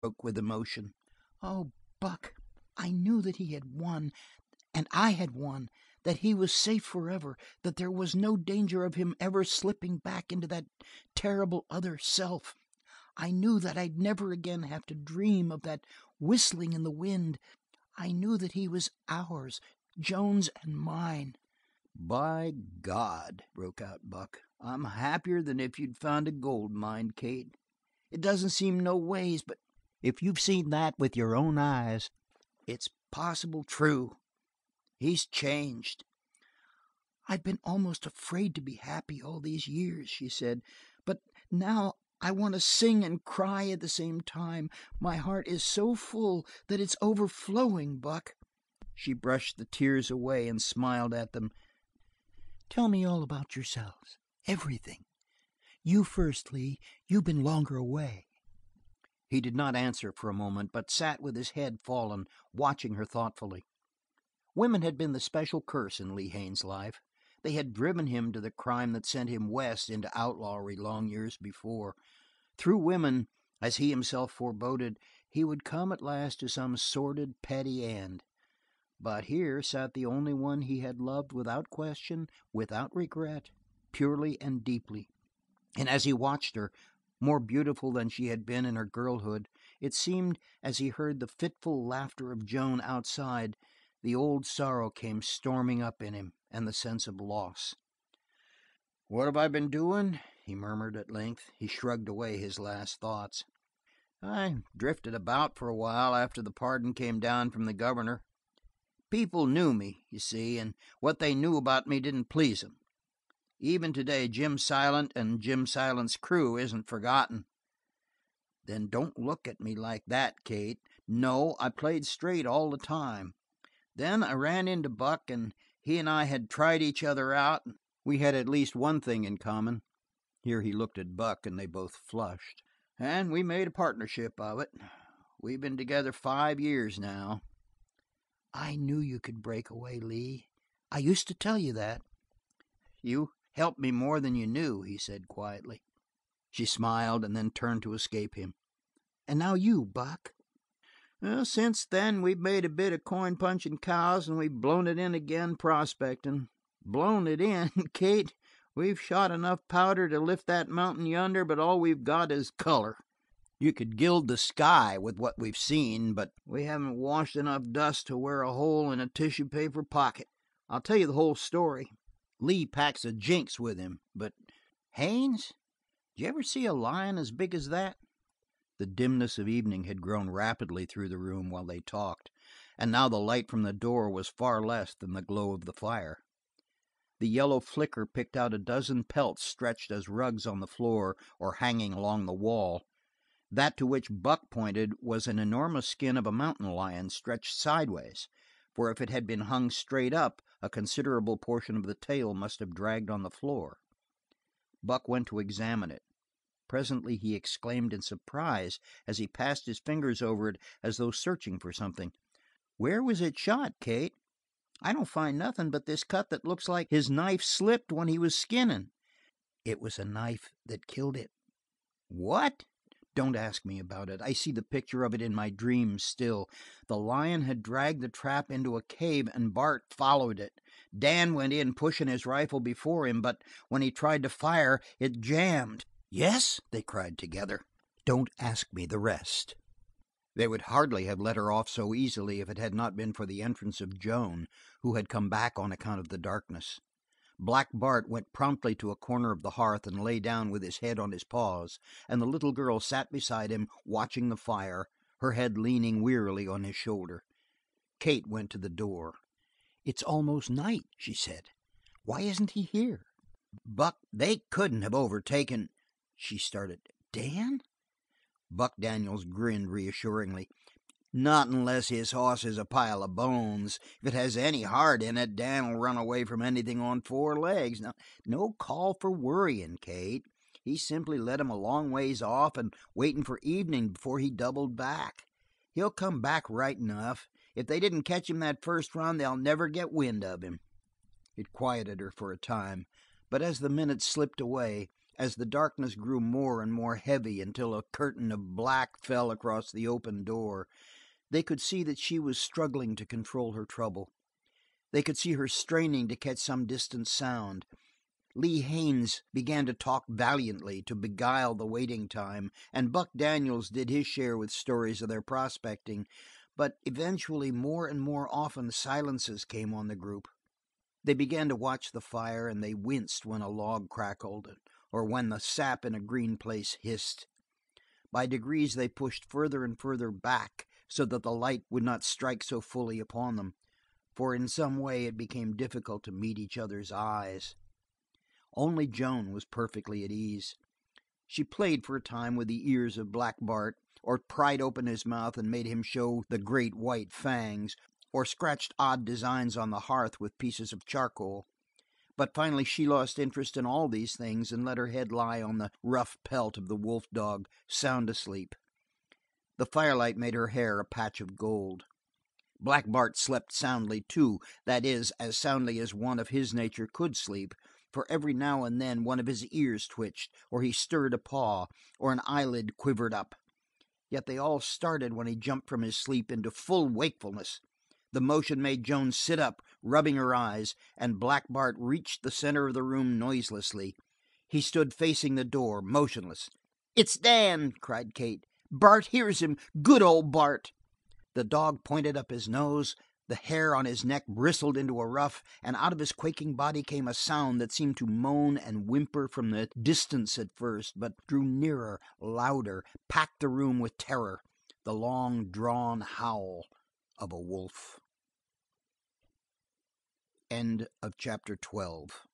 broke with emotion. "Oh, Buck, I knew that he had won, and I had won, that he was safe forever, that there was no danger of him ever slipping back into that terrible other self. I knew that I'd never again have to dream of that whistling in the wind. I knew that he was ours, Joan's and mine." "By God," broke out Buck, "I'm happier than if you'd found a gold mine, Kate. It doesn't seem no ways, but if you've seen that with your own eyes, it's possible true. He's changed." "I've been almost afraid to be happy all these years," she said, "but now I want to sing and cry at the same time. My heart is so full that it's overflowing, Buck." She brushed the tears away and smiled at them. "Tell me all about yourselves. Everything. You first, Lee. You've been longer away." He did not answer for a moment, but sat with his head fallen, watching her thoughtfully. Women had been the special curse in Lee Haines' life. They had driven him to the crime that sent him west into outlawry long years before. Through women, as he himself foreboded, he would come at last to some sordid, petty end. But here sat the only one he had loved without question, without regret, purely and deeply. And as he watched her, more beautiful than she had been in her girlhood, it seemed, as he heard the fitful laughter of Joan outside, the old sorrow came storming up in him, and the sense of loss. "What have I been doing?" he murmured at length. He shrugged away his last thoughts. "I drifted about for a while after the pardon came down from the governor. People knew me, you see, and what they knew about me didn't please 'em. Even today Jim Silent and Jim Silent's crew isn't forgotten." "Then don't look at me like that, Kate. No, I played straight all the time. Then I ran into Buck, and he and I had tried each other out. We had at least one thing in common." Here he looked at Buck, and they both flushed. "And we made a partnership of it. We've been together 5 years now." "I knew you could break away, Lee. I used to tell you that." "You helped me more than you knew," he said quietly. She smiled and then turned to escape him. "And now you, Buck." "Since then we've made a bit of coin punching cows, and we've blown it in again prospecting. Blown it in, Kate. We've shot enough powder to lift that mountain yonder, but all we've got is color. You could gild the sky with what we've seen, but we haven't washed enough dust to wear a hole in a tissue paper pocket. I'll tell you the whole story. Lee packs a jinx with him, but Haines, did you ever see a lion as big as that?" The dimness of evening had grown rapidly through the room while they talked, and now the light from the door was far less than the glow of the fire. The yellow flicker picked out a dozen pelts stretched as rugs on the floor or hanging along the wall. That to which Buck pointed was an enormous skin of a mountain lion stretched sideways, for if it had been hung straight up a considerable portion of the tail must have dragged on the floor. Buck went to examine it. Presently he exclaimed in surprise as he passed his fingers over it as though searching for something. "Where was it shot, Kate? I don't find nothing but this cut that looks like his knife slipped when he was skinning." "It was a knife that killed it." "What?" "Don't ask me about it. I see the picture of it in my dreams still. The lion had dragged the trap into a cave and Bart followed it. Dan went in pushing his rifle before him, but when he tried to fire it jammed." "Yes?" they cried together. "Don't ask me the rest." They would hardly have let her off so easily if it had not been for the entrance of Joan, who had come back on account of the darkness. Black Bart went promptly to a corner of the hearth and lay down with his head on his paws, and the little girl sat beside him watching the fire, her head leaning wearily on his shoulder. Kate went to the door. "It's almost night," she said. "Why isn't he here?" "Buck, they couldn't have overtaken " she started. "Dan?" Buck Daniels grinned reassuringly. "Not unless his hoss is a pile of bones. If it has any heart in it, Dan'll run away from anything on 4 legs. Now, no call for worryin', Kate. He simply led 'em a long ways off and waitin' for evening before he doubled back. He'll come back right enough. If they didn't catch him that first run, they'll never get wind of him." It quieted her for a time, but as the minutes slipped away, as the darkness grew more and more heavy until a curtain of black fell across the open door, they could see that she was struggling to control her trouble. They could see her straining to catch some distant sound. Lee Haines began to talk valiantly to beguile the waiting time, and Buck Daniels did his share with stories of their prospecting, but eventually more and more often silences came on the group. They began to watch the fire, and they winced when a log crackled or when the sap in a green place hissed. By degrees they pushed further and further back so that the light would not strike so fully upon them, for in some way it became difficult to meet each other's eyes. Only Joan was perfectly at ease. She played for a time with the ears of Black Bart, or pried open his mouth and made him show the great white fangs, or scratched odd designs on the hearth with pieces of charcoal. But finally she lost interest in all these things and let her head lie on the rough pelt of the wolf dog, sound asleep. The firelight made her hair a patch of gold. Black Bart slept soundly too, that is, as soundly as one of his nature could sleep, for every now and then one of his ears twitched, or he stirred a paw, or an eyelid quivered up. Yet they all started when he jumped from his sleep into full wakefulness. The motion made Joan sit up, rubbing her eyes, and Black Bart reached the center of the room noiselessly. He stood facing the door, motionless. "It's Dan!" cried Kate. "Bart hears him. Good old Bart!" The dog pointed up his nose, the hair on his neck bristled into a ruff, and out of his quaking body came a sound that seemed to moan and whimper from the distance at first, but drew nearer, louder, packed the room with terror, the long drawn howl of a wolf. End of chapter 12.